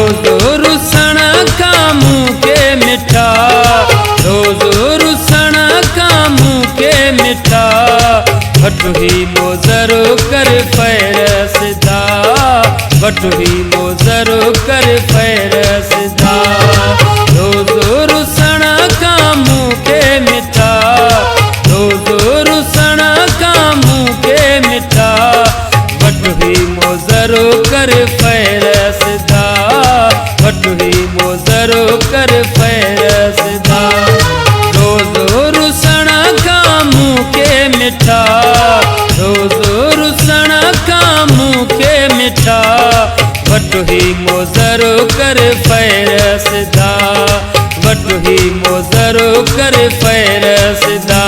रोज रुसण का मुँह के मिठा, रोज रुसण का मुँह के मिठा, भटुही मोजरो कर फैरसदा, भटुही मोजरो कर फैरसदा। रोज रुसण का मुँह के मिठा, रोज रुसण का मुँह के मिठा, भटुही मोजरो कर फैरसदा, भटुही मोजरो कर फैरसदा। रोज रुसण का मुँह के मिठा, रोज रुसण का मुँह के मिठा, भटुही मोजरो कर फैरसदा, भटुही मोजरो कर फैरसदा।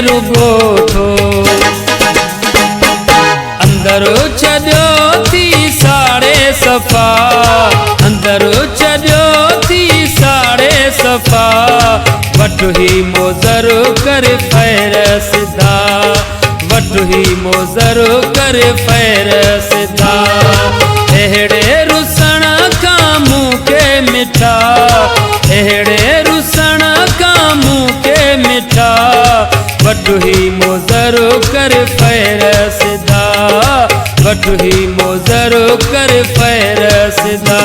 रुगो थो अंदरो छॾियो थी साड़े सफ़ा, अंदरो छॾियो थी साड़े सफ़ा, भटुही मोजरो कर फैरसदा, भटुही मोजरो कर फैरसदा। अहिड़े रुसण का मुँह के मिठा, अहिड़े रुसण का मुँह के मिठा, भटुही मोजरो कर फैरसदा, भटुही मोजरो कर फैरसदा।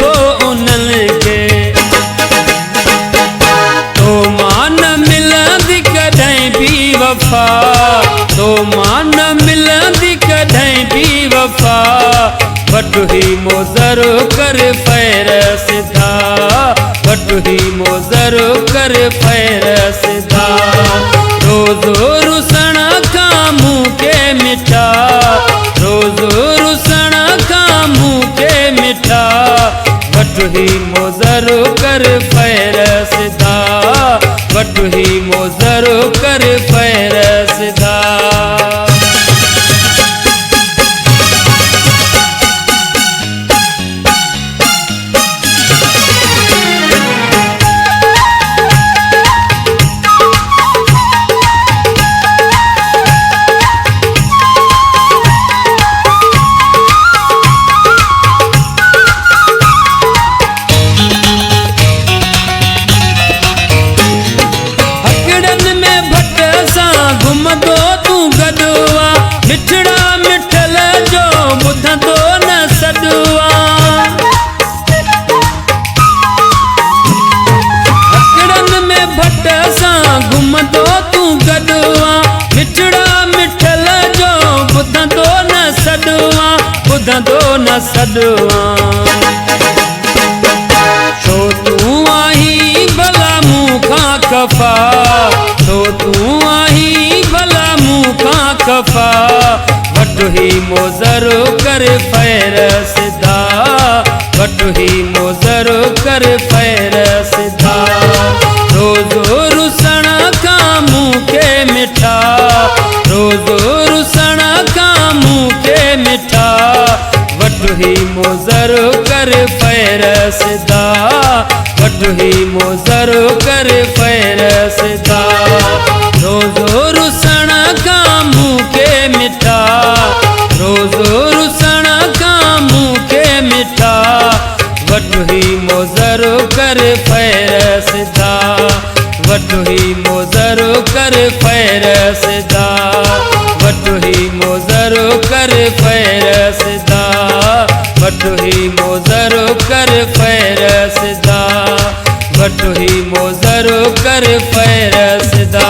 तो उनल के तो मान मिलंदी कॾहिं भी वफ़ा, तो मान मिलंदी कॾहिं भी वफ़ा, भटुही मोजरो कर फैरसदा, भटुही मोजरो कर फैरसदा। रोज रुसण का मुँह के मिठा, रोज रुसण का मुँह के मिठा, भटुही मोजरो कर फैरसदा, भटुही मोजरो कर फैरसदा। मिठड़ा मिठल जो ॿुधंदो न सॾुआ, हकड़नि में भट सां घुमंदो तूं गॾुआ, मिठड़ा मिठल जो ॿुधंदो न सॾुआ, ॿुधंदो न सॾुआ। छो तूं आहीं भला मूं खां ख़फ़ा, छो तूं आहीं भला मूं खां ख़फ़ा, भटुही मोजरो कर फैरसदा, भटुही मोजरो कर फैरसदा। रोज रुसण का मुँह के मिठा, रोज रुसण का मुँह के मिठा, वटुही मोज़र कर फ़ैरसदा, वटुही मोज़र कर फ़ैरसदा। रोज़ो रुसण का मुँह के मिठा, रोज़ो रुसण का मुँह के मिठा, वटुही मोज़र कर फ़ैरसदा, वटुही मोज़र कर फ़ैरसदा, वटुही मोज़र कर फ़ैरसदा, वटुही मोज़र कर फ़ैरसदा, वटुही मोज़र कर फ़ैरसदा।